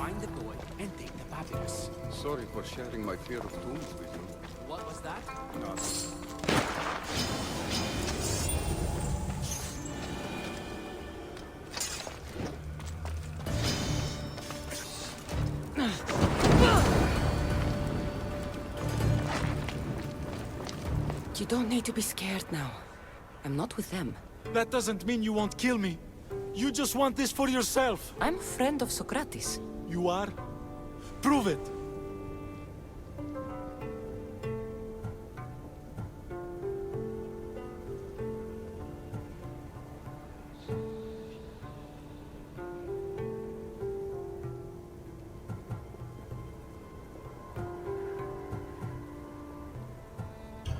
find the boy and take the papyrus. Sorry for sharing my fear of tombs with you. What was that? Nothing. You don't need to be scared now. I'm not with them. That doesn't mean you won't kill me. You just want this for yourself. I'm a friend of Socrates. You are? Prove it.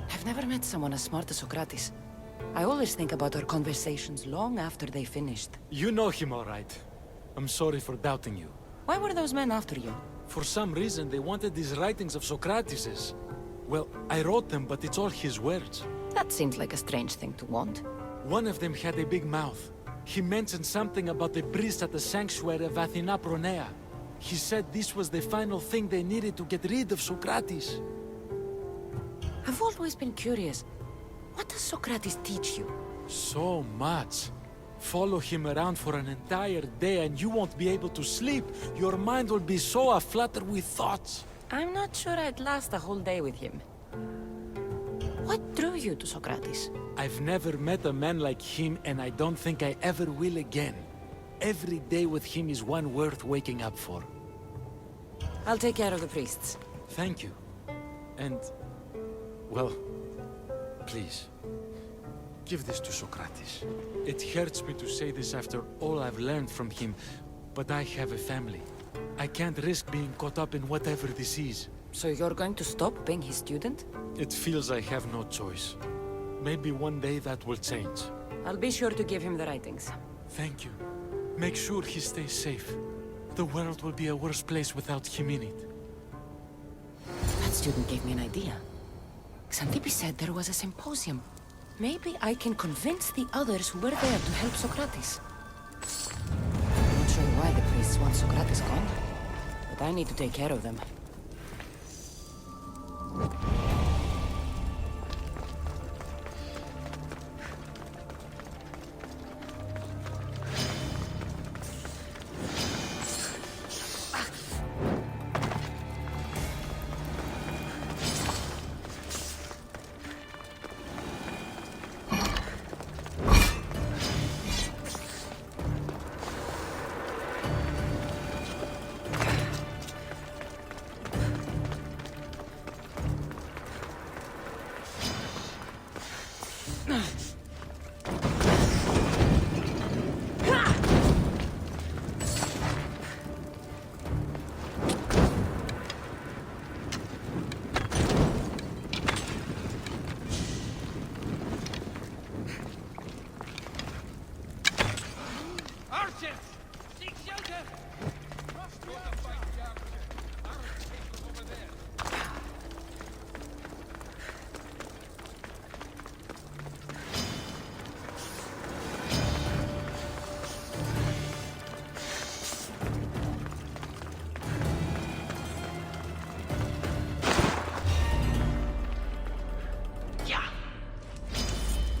I've never met someone as smart as Socrates. I always think about our conversations long after they finished. You know him all right. I'm sorry for doubting you. Why were those men after you? For some reason, they wanted these writings of Socrates's. Well, I wrote them, but it's all his words. That seems like a strange thing to want. One of them had a big mouth. He mentioned something about the priest at the sanctuary of Athena Pronea. He said this was the final thing they needed to get rid of Socrates. I've always been curious. What does Socrates teach you? So much. Follow him around for an entire day and you won't be able to sleep. Your mind will be so aflutter with thoughts. I'm not sure I'd last a whole day with him. What drew you to Socrates? I've never met a man like him and I don't think I ever will again. Every day with him is one worth waking up for. I'll take care of the priests. Thank you. And, well, please, give this to Socrates. It hurts me to say this after all I've learned from him, but I have a family. I can't risk being caught up in whatever this is. So you're going to stop being his student? It feels I have no choice. Maybe one day that will change. I'll be sure to give him the writings. Thank you. Make sure he stays safe. The world will be a worse place without him in it. That student gave me an idea. Xanthippe said there was a symposium. Maybe I can convince the others who were there to help Socrates. I'm not sure why the priests want Socrates gone, but I need to take care of them.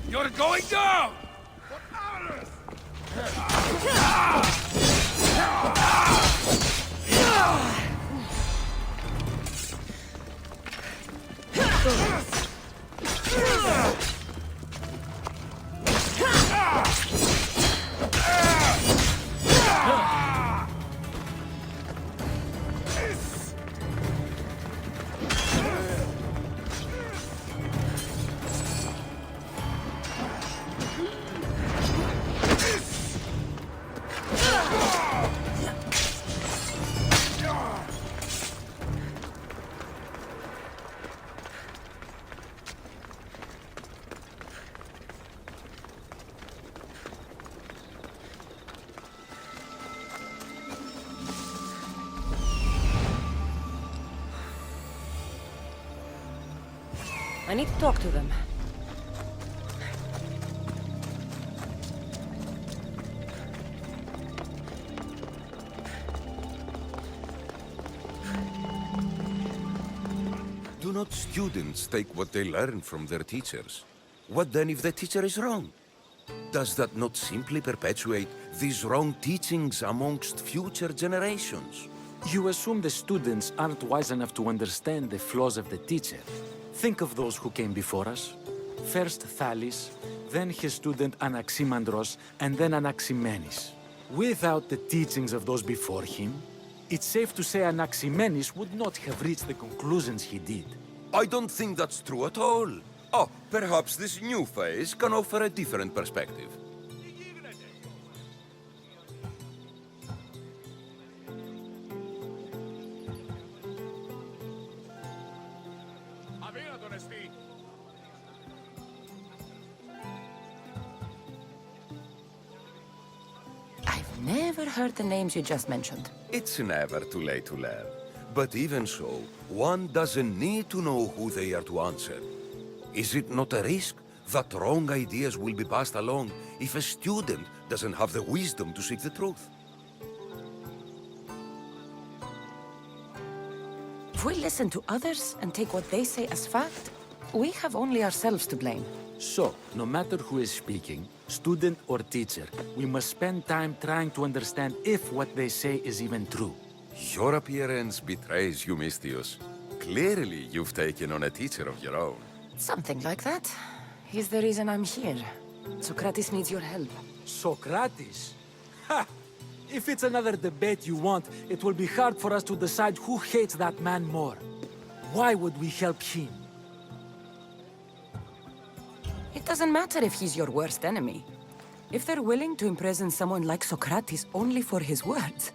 You're going down! I need to talk to them. not students take what they learn from their teachers? What then if the teacher is wrong? Does that not simply perpetuate these wrong teachings amongst future generations? You assume the students aren't wise enough to understand the flaws of the teacher. Think of those who came before us. First Thales, then his student Anaximandros, and then Anaximenes. Without the teachings of those before him, it's safe to say Anaximenes would not have reached the conclusions he did. I don't think that's true at all. Oh, perhaps this new phase can offer a different perspective. I've never heard the names you just mentioned. It's never too late to learn. But even so, one doesn't need to know who they are to answer. Is it not a risk that wrong ideas will be passed along if a student doesn't have the wisdom to seek the truth? If we listen to others and take what they say as fact, we have only ourselves to blame. So, no matter who is speaking, student or teacher, we must spend time trying to understand if what they say is even true. Your appearance betrays you, Mystios. Clearly, you've taken on a teacher of your own. Something like that. He's the reason I'm here. Socrates needs your help. Socrates? Ha! If it's another debate you want, it will be hard for us to decide who hates that man more. Why would we help him? It doesn't matter if he's your worst enemy. If they're willing to imprison someone like Socrates only for his words,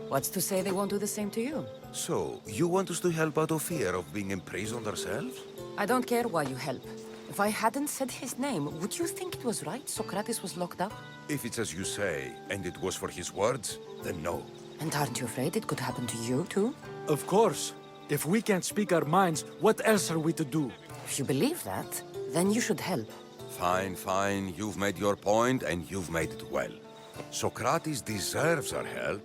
what's to say they won't do the same to you? So, you want us to help out of fear of being imprisoned ourselves? I don't care why you help. If I hadn't said his name, would you think it was right Socrates was locked up? If it's as you say, and it was for his words, then no. And aren't you afraid it could happen to you, too? Of course. If we can't speak our minds, what else are we to do? If you believe that, then you should help. Fine, fine. You've made your point, and you've made it well. Socrates deserves our help,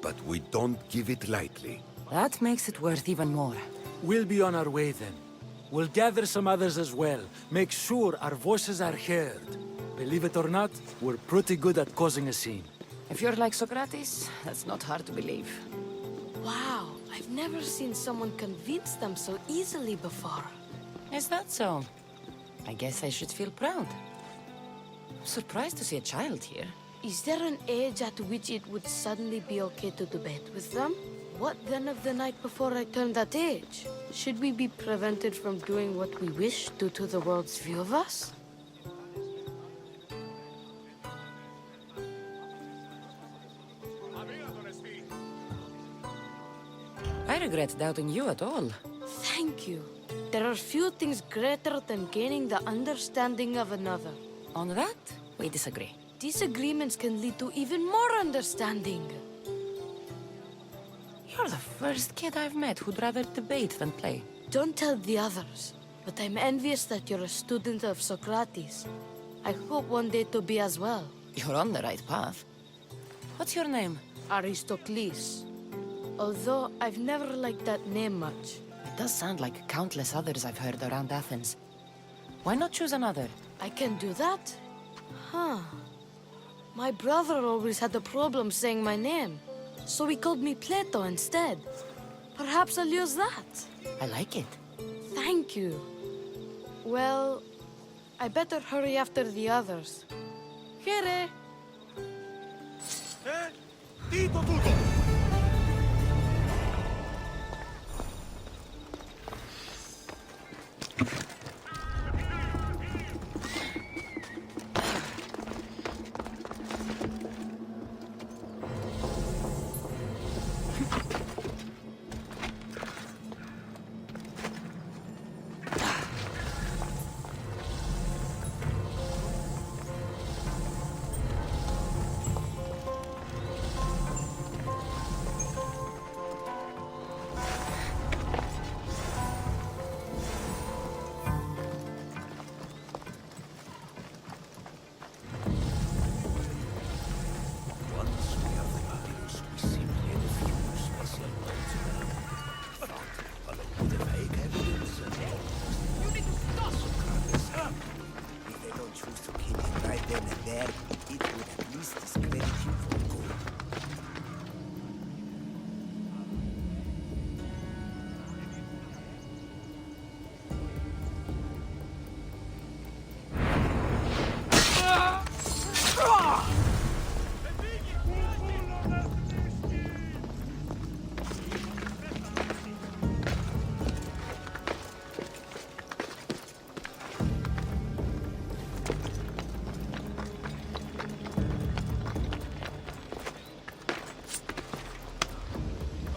but we don't give it lightly. That makes it worth even more. We'll be on our way then. We'll gather some others as well. Make sure our voices are heard. Believe it or not, we're pretty good at causing a scene. If you're like Socrates, that's not hard to believe. Wow, I've never seen someone convince them so easily before. Is that so? I guess I should feel proud. I'm surprised to see a child here. Is there an age at which it would suddenly be okay to debate with them? What then of the night before I turned that age? Should we be prevented from doing what we wish due to the world's view of us? I regret doubting you at all. Thank you. There are few things greater than gaining the understanding of another. On that, we disagree. Disagreements can lead to even more understanding. You're the first kid I've met who'd rather debate than play. Don't tell the others, but I'm envious that you're a student of Socrates. I hope one day to be as well. You're on the right path. What's your name? Aristocles. Although I've never liked that name much. It does sound like countless others I've heard around Athens. Why not choose another? I can do that? Huh. My brother always had a problem saying my name, so he called me Plato instead. Perhaps I'll use that. I like it. Thank you. Well, I better hurry after the others. Here. Dito tutto!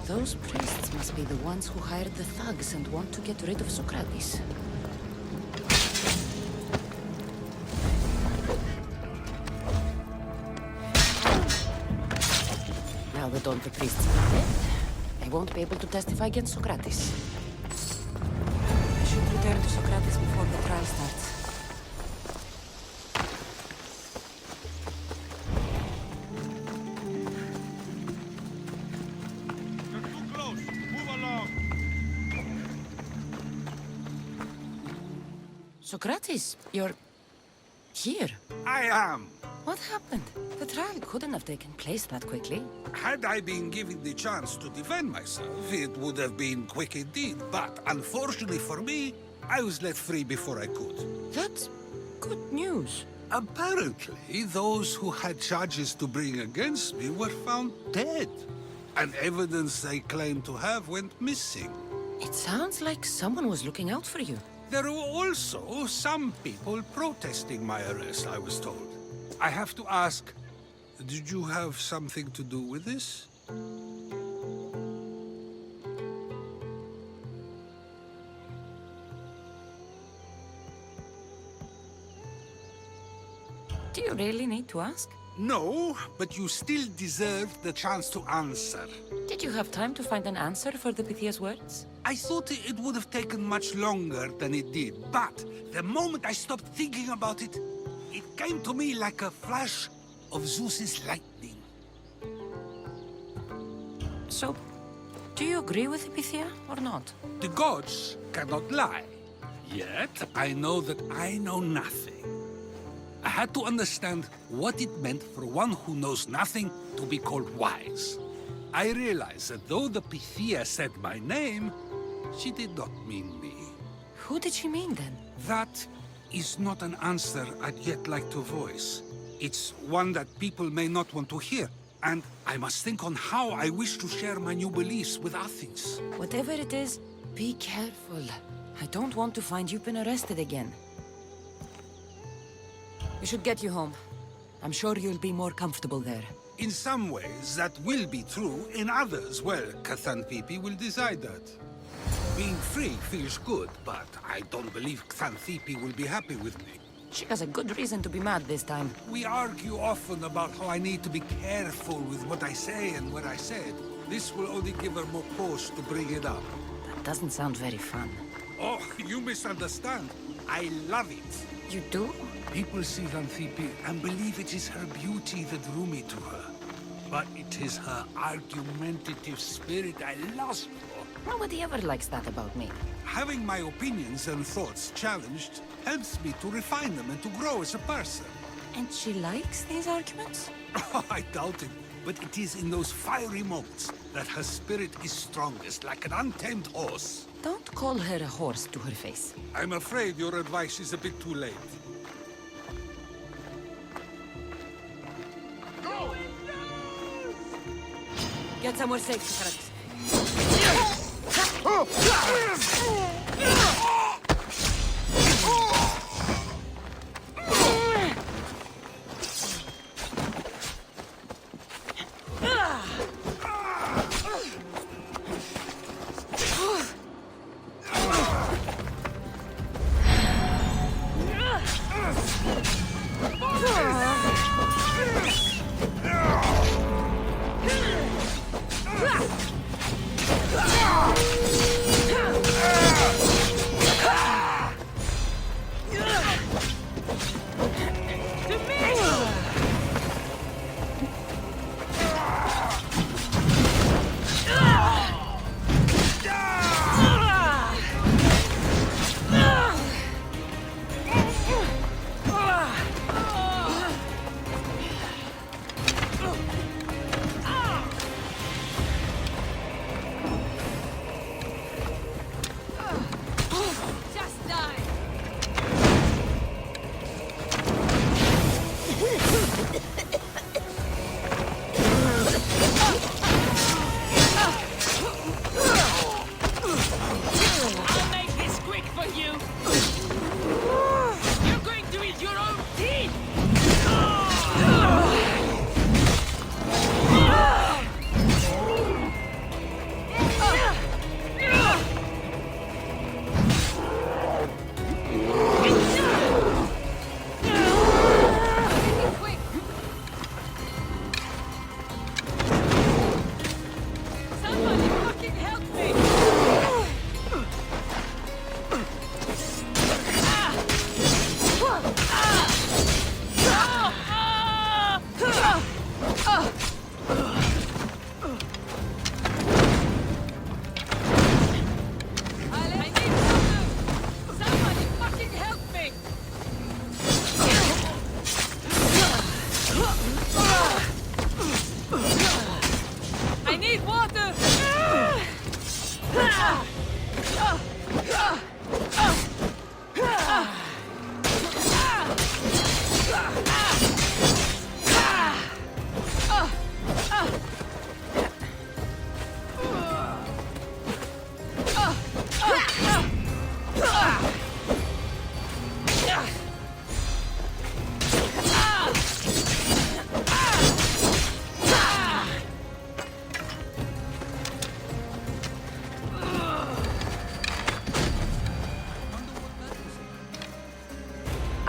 Those priests must be the ones who hired the thugs and want to get rid of Socrates. Now that all the priests are dead, I won't be able to testify against Socrates. I should return to Socrates before the trial starts. You're too close. Move along. Socrates, you're here. I am. What happened? The trial couldn't have taken place that quickly. Had I been given the chance to defend myself, it would have been quick indeed. But unfortunately for me, I was let free before I could. That's good news. Apparently, those who had charges to bring against me were found dead. And evidence they claimed to have went missing. It sounds like someone was looking out for you. There were also some people protesting my arrest, I was told. I have to ask, did you have something to do with this? Do you really need to ask? No, but you still deserve the chance to answer. Did you have time to find an answer for the Pythia's words? I thought it would have taken much longer than it did, but the moment I stopped thinking about it, it came to me like a flash of Zeus's lightning. So, do you agree with the Pythia or not? The gods cannot lie. Yet, I know that I know nothing. I had to understand what it meant for one who knows nothing to be called wise. I realized that though the Pythia said my name, she did not mean me. Who did she mean then? That is not an answer I'd yet like to voice. It's one that people may not want to hear, and I must think on how I wish to share my new beliefs with Athens. Whatever it is, be careful. I don't want to find you've been arrested again. We should get you home. I'm sure you'll be more comfortable there. In some ways, that will be true. In others, well, Kassandra will decide that. Being free feels good, but I don't believe Kassandra will be happy with me. She has a good reason to be mad this time. We argue often about how I need to be careful with what I say and what I said. This will only give her more cause to bring it up. That doesn't sound very fun. Oh, you misunderstand. I love it. You do? People see Xanthippe and believe it is her beauty that drew me to her. But it is her argumentative spirit I lust for. Nobody ever likes that about me. Having my opinions and thoughts challenged helps me to refine them and to grow as a person. And she likes these arguments? I doubt it, but it is in those fiery moments that her spirit is strongest, like an untamed horse. Don't call her a horse to her face. I'm afraid your advice is a bit too late. Get somewhere safe, Socrates.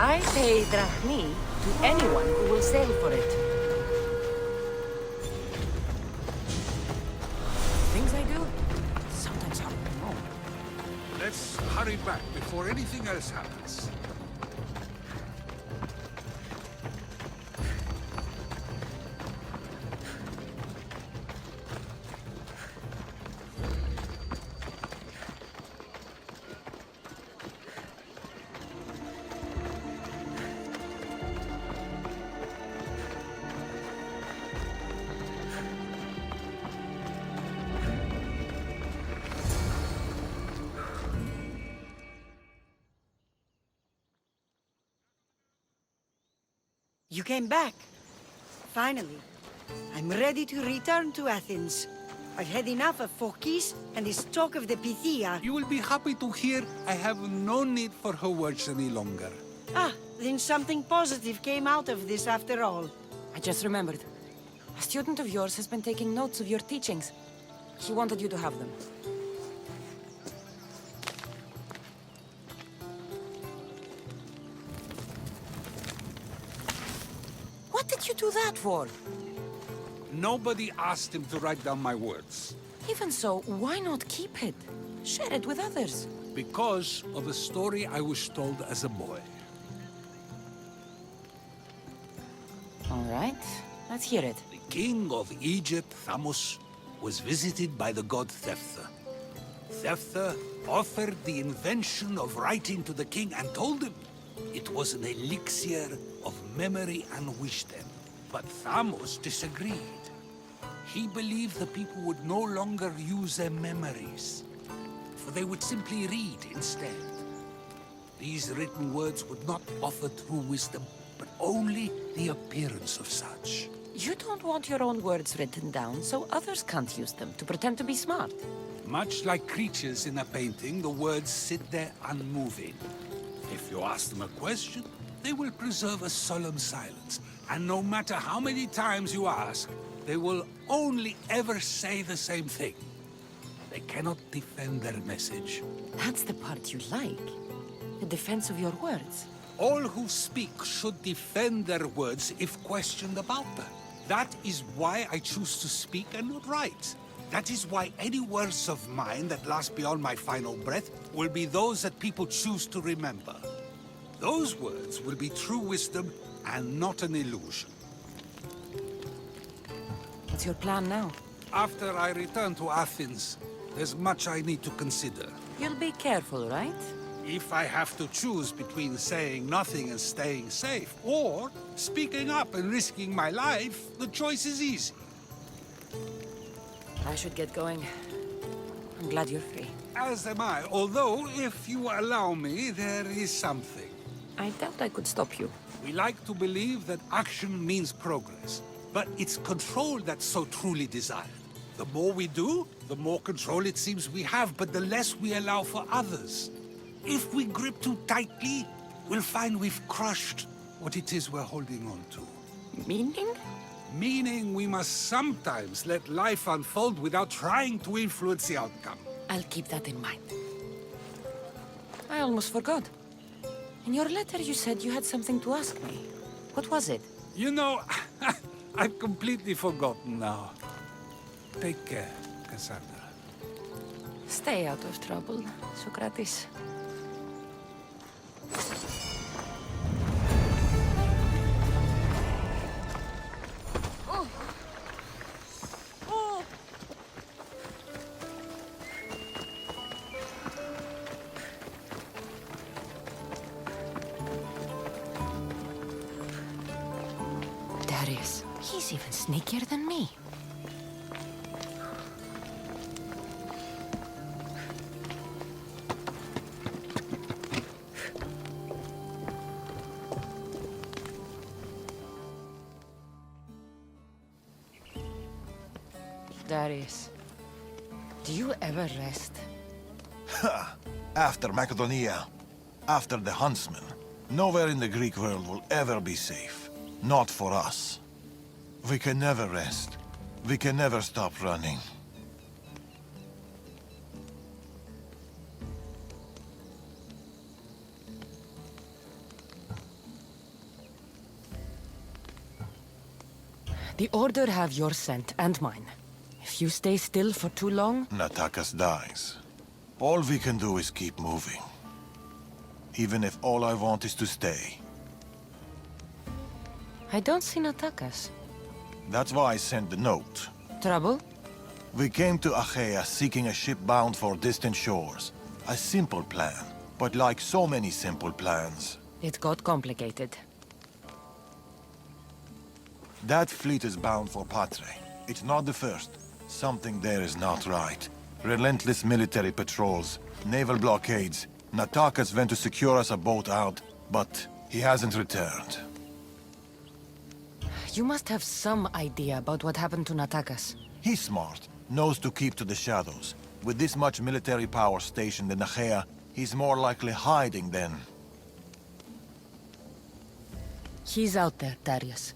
I pay drachmi to anyone who will sail for it. Things I do, sometimes hard to know. Let's hurry back before anything else happens. You came back. Finally. I'm ready to return to Athens. I've had enough of Phokis and this talk of the Pythia. You will be happy to hear I have no need for her words any longer. Ah, then something positive came out of this after all. I just remembered. A student of yours has been taking notes of your teachings. He wanted you to have them. What did you do that for? Nobody asked him to write down my words. Even so, why not keep it? Share it with others. Because of a story I was told as a boy. All right, let's hear it. The king of Egypt, Thamos, was visited by the god Thephtha. Thephtha offered the invention of writing to the king and told him it was an elixir of memory and wisdom. But Thamos disagreed. He believed the people would no longer use their memories, for they would simply read instead. These written words would not offer true wisdom, but only the appearance of such. You don't want your own words written down, so others can't use them to pretend to be smart. Much like creatures in a painting, the words sit there unmoving. If you ask them a question, they will preserve a solemn silence. And no matter how many times you ask, they will only ever say the same thing. They cannot defend their message. That's the part you like. The defense of your words. All who speak should defend their words if questioned about them. That is why I choose to speak and not write. That is why any words of mine that last beyond my final breath will be those that people choose to remember. Those words will be true wisdom and not an illusion. What's your plan now? After I return to Athens, there's much I need to consider. You'll be careful, right? If I have to choose between saying nothing and staying safe, or speaking up and risking my life, the choice is easy. I should get going. I'm glad you're free. As am I, although, if you allow me, there is something. I doubt I could stop you. We like to believe that action means progress, but it's control that's so truly desired. The more we do, the more control it seems we have, but the less we allow for others. If we grip too tightly, we'll find we've crushed what it is we're holding on to. Meaning? Meaning we must sometimes let life unfold without trying to influence the outcome. I'll keep that in mind. I almost forgot. In your letter you said you had something to ask me. What was it? You know, I've completely forgotten now. Take care, Kassandra. Stay out of trouble, Socrates. Darius, he's even sneakier than me. Darius, do you ever rest? After Macedonia, after the huntsman, nowhere in the Greek world will ever be safe. Not for us. We can never rest. We can never stop running. The Order have your scent and mine. If you stay still for too long... Natakas dies. All we can do is keep moving. Even if all I want is to stay. I don't see Natakas. That's why I sent the note. Trouble? We came to Achaea seeking a ship bound for distant shores. A simple plan, but like so many simple plans. It got complicated. That fleet is bound for Patre. It's not the first. Something there is not right. Relentless military patrols, naval blockades. Natakas went to secure us a boat out, but he hasn't returned. You must have some idea about what happened to Natakas. He's smart, knows to keep to the shadows. With this much military power stationed in Achaea, he's more likely hiding than... He's out there, Darius.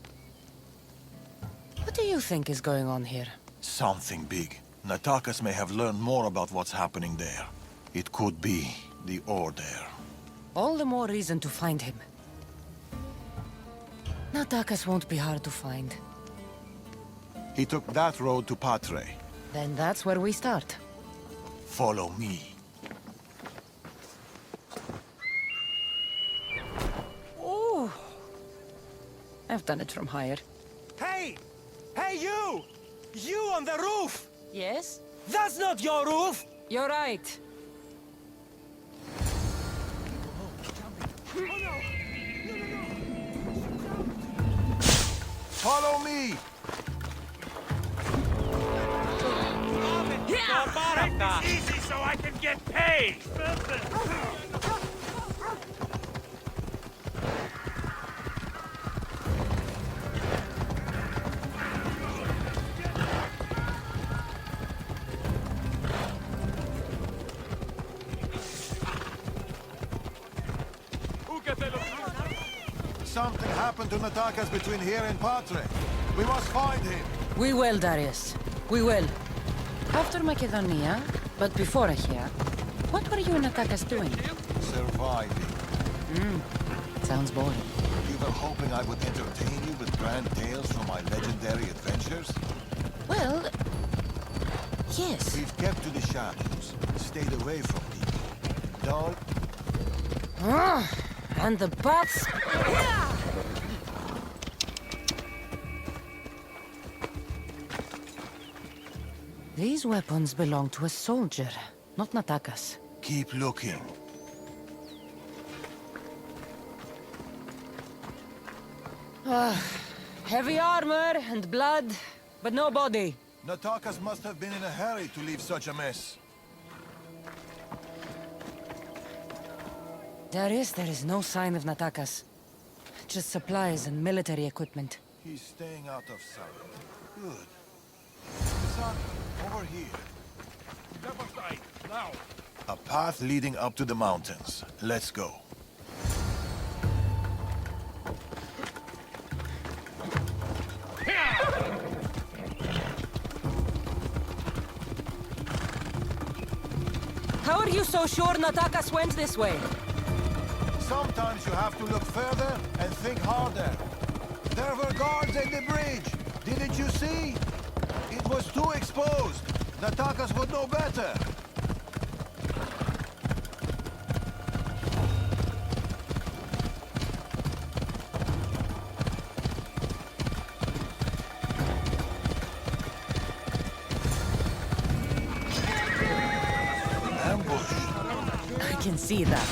What do you think is going on here? Something big. Natakas may have learned more about what's happening there. It could be the Order. All the more reason to find him. Natakas won't be hard to find. He took that road to Patre. Then that's where we start. Follow me. Oh! I've done it from higher. Hey! Hey, you! You on the roof! Yes? That's not your roof! You're right. Follow me! Make this easy so I can get paid! Something happened to Natakas between here and Patre. We must find him. We will, Darius. We will. After Macedonia, but before Achaea, what were you and Natakas doing? Surviving. Sounds boring. You were hoping I would entertain you with grand tales from my legendary adventures? Well... yes. We've kept to the shadows, stayed away from people. Don't... And the paths... These weapons belong to a soldier, not Natakas. Keep looking. Heavy armor and blood, but no body. Natakas must have been in a hurry to leave such a mess. Darius, there is no sign of Natakas. Just supplies and military equipment. He's staying out of sight. Good. Kassandra, over here. Step aside, now! A path leading up to the mountains. Let's go. How are you so sure Natakas went this way? Sometimes you have to look further and think harder. There were guards at the bridge. Didn't you see? It was too exposed. Natakas would know better. I can see that.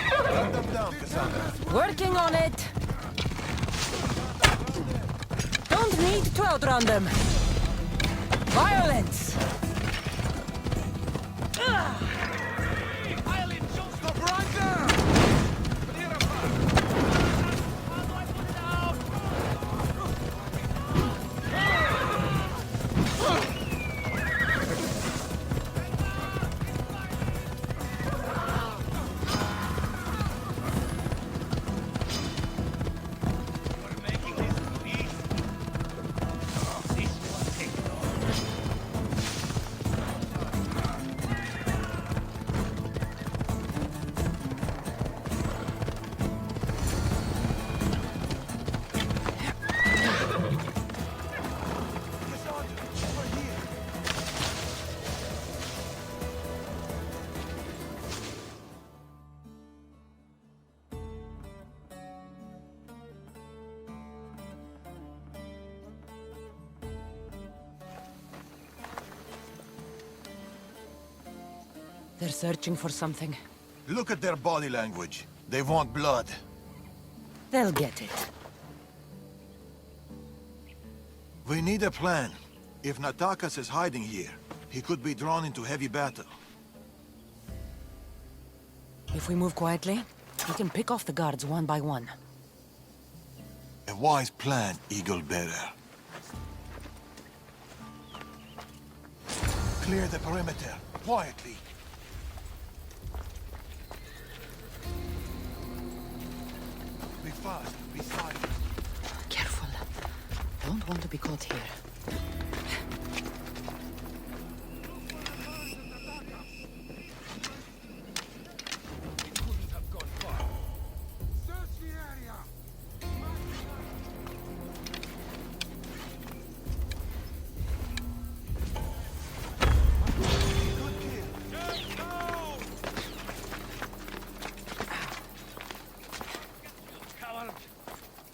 Cut them down, Kassandra. Working on it. Don't need to outrun them. Violence! Stop right there! They're searching for something. Look at their body language. They want blood. They'll get it. We need a plan. If Natakas is hiding here, he could be drawn into heavy battle. If we move quietly, we can pick off the guards one by one. A wise plan, Eagle Bearer. Clear the perimeter, quietly. Be fast, be silent. Careful. Don't want to be caught here.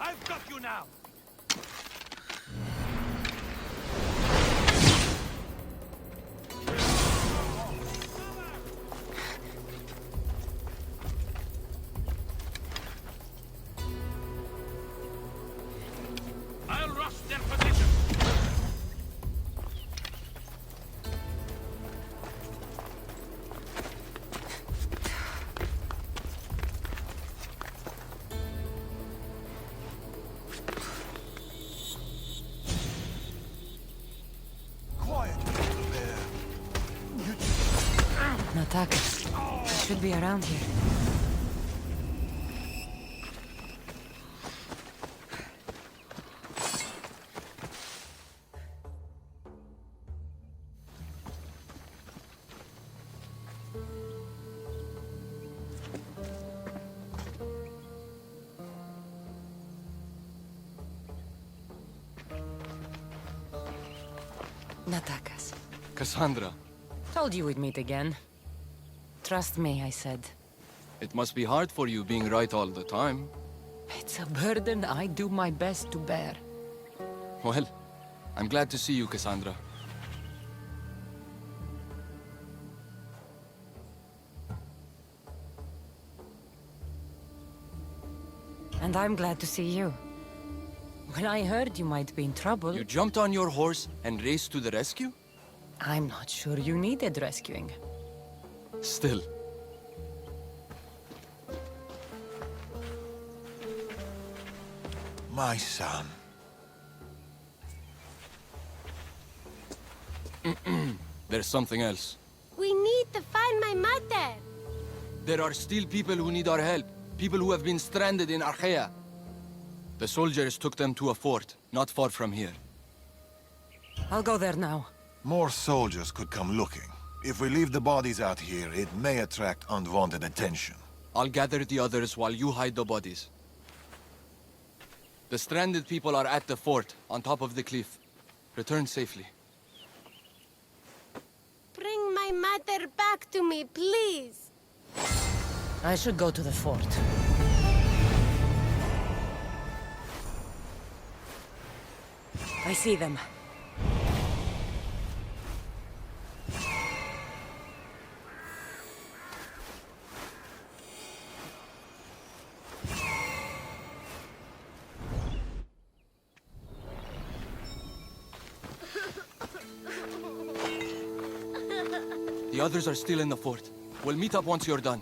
I've got you now! I'll rush their position! Quiet, Eagle Bearer. Nataka. It should be around here. Natakas. Kassandra, Told you we'd meet again. Trust me, I said. it must be hard for you being right all the time. It's a burden I do my best to bear. Well, I'm glad to see you, Kassandra. And I'm glad to see you. When I heard you might be in trouble, You jumped on your horse and raced to the rescue? I'm not sure you needed rescuing. Still. My son. There's something else. We need to find my mother. There are still people who need our help. People who have been stranded in Archaea. The soldiers took them to a fort, not far from here. I'll go there now. More soldiers could come looking. If we leave the bodies out here, it may attract unwanted attention. I'll gather the others while you hide the bodies. The stranded people are at the fort, on top of the cliff. Return safely. Bring my mother back to me, please. I should go to the fort. I see them. The others are still in the fort. We'll meet up once you're done.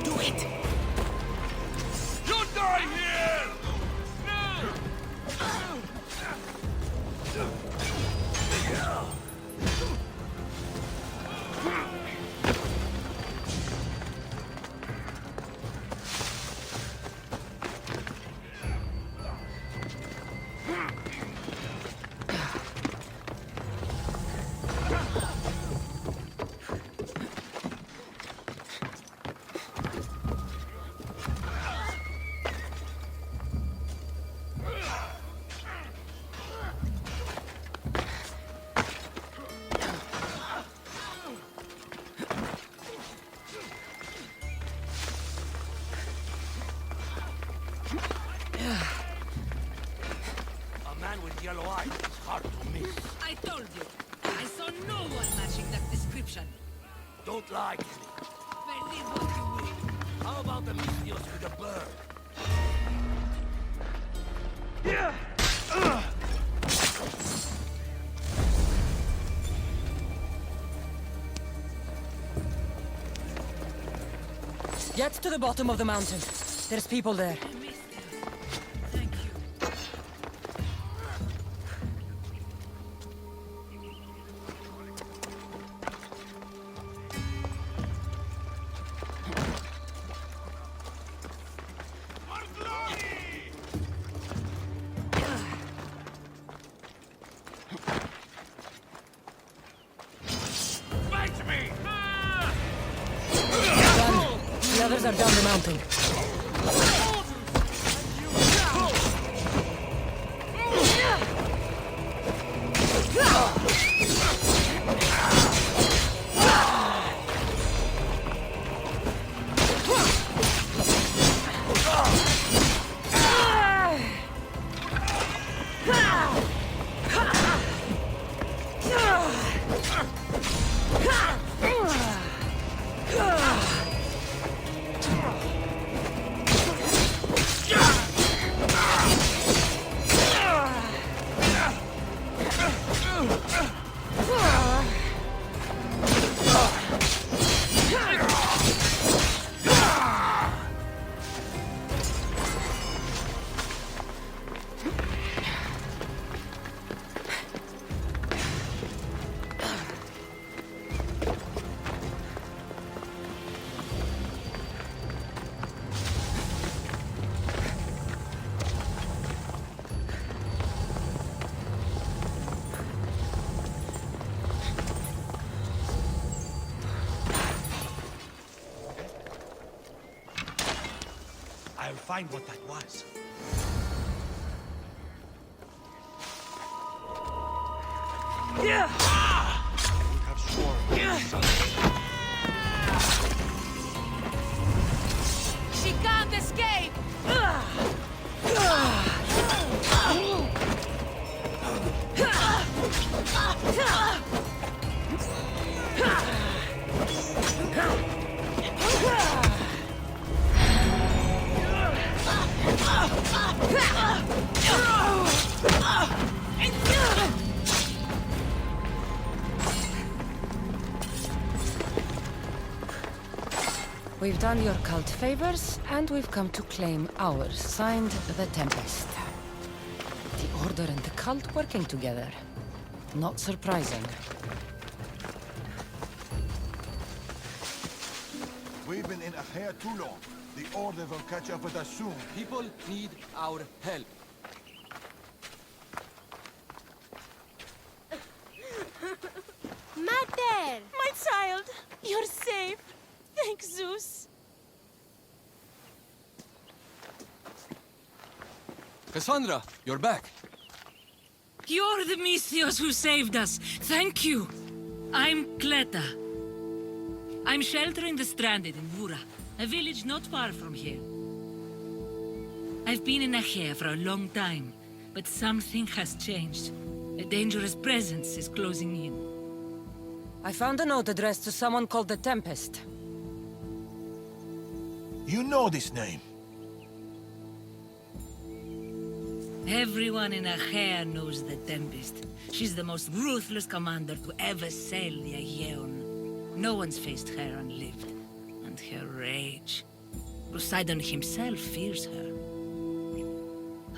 Do it! You die here! A man with yellow eyes is hard to miss. I told you. I saw no one matching that description. Don't lie to me. Believe what you will. How about the Mystios with a bird? Get to the bottom of the mountain. There's people there. I missed you. Thank you. Fight me! Done. The others are down the mountain. I'll find what that was. Yeah! She can't escape! We've done your cult favors, and we've come to claim ours. Signed, the Tempest. The Order and the cult working together. Not surprising. We've been in Achaea too long. The Order will catch up with us soon. People need our help. Mater! My child! You're safe! Thank Zeus! Kassandra, you're back. You're the Mystios who saved us! Thank you! I'm Cleta. I'm sheltering the stranded in Vura, a village not far from here. I've been in Achaea for a long time, but something has changed. A dangerous presence is closing in. I found a note addressed to someone called the Tempest. You know this name. Everyone in Achaea knows the Tempest. She's the most ruthless commander to ever sail the Aegean. No one's faced her unlived. And her rage. Poseidon himself fears her.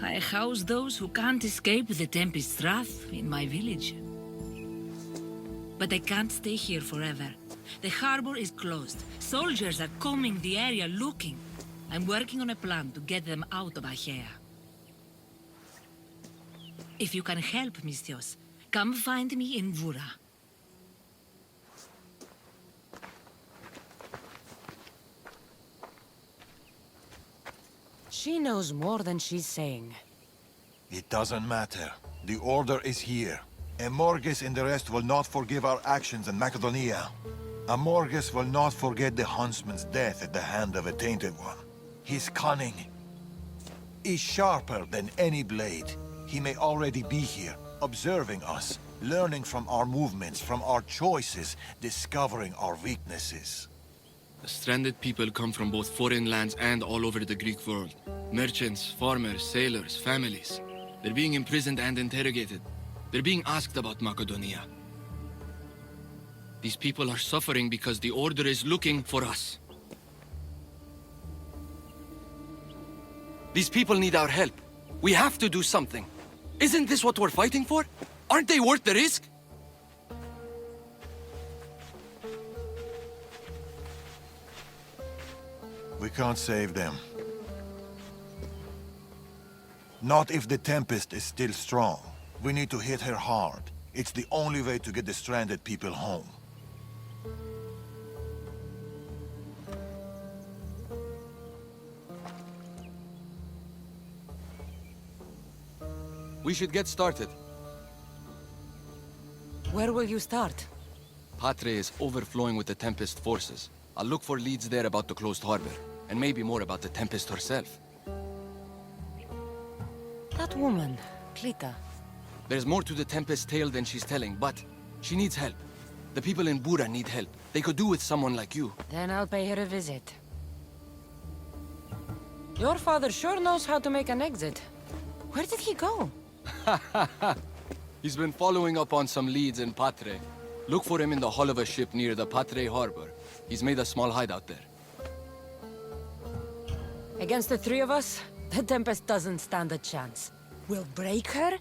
I house those who can't escape the Tempest's wrath in my village. But I can't stay here forever. The harbor is closed. Soldiers are combing the area looking. I'm working on a plan to get them out of Achaea. If you can help, Misthios, come find me in Vura. She knows more than she's saying. It doesn't matter. The order is here. Amorges and the rest will not forgive our actions in Macedonia. Amorges will not forget the huntsman's death at the hand of a tainted one. His cunning is sharper than any blade. He may already be here, observing us, learning from our movements, from our choices, discovering our weaknesses. The stranded people come from both foreign lands and all over the Greek world. Merchants, farmers, sailors, families. They're being imprisoned and interrogated. They're being asked about Macedonia. These people are suffering because the Order is looking for us. These people need our help. We have to do something. Isn't this what we're fighting for? Aren't they worth the risk? We can't save them. Not if the Tempest is still strong. We need to hit her hard. It's the only way to get the stranded people home. We should get started. Where will you start? Patre is overflowing with the Tempest forces. I'll look for leads there about the closed harbor, and maybe more about the Tempest herself. That woman, Clita. There's more to the Tempest's tale than she's telling, but she needs help. The people in Bura need help. They could do with someone like you. Then I'll pay her a visit. Your father sure knows how to make an exit. Where did he go? He's been following up on some leads in Patre. Look for him in the hull of a ship near the Patre harbor. He's made a small hideout there. Against the three of us, the Tempest doesn't stand a chance. We'll break her,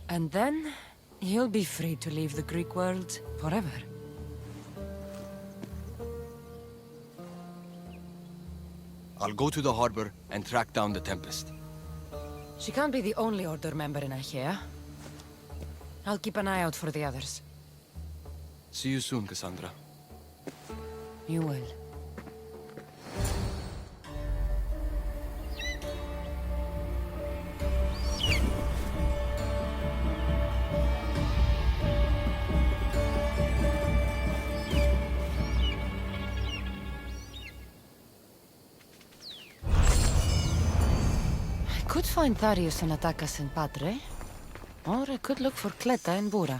and then you'll be free to leave the Greek world forever. I'll go to the harbor and track down the Tempest. She can't be the only Order member in Achaea. I'll keep an eye out for the others. See you soon, Kassandra. You will. I could find Tharius and Atakas in Patre, or I could look for Kleta in Bura.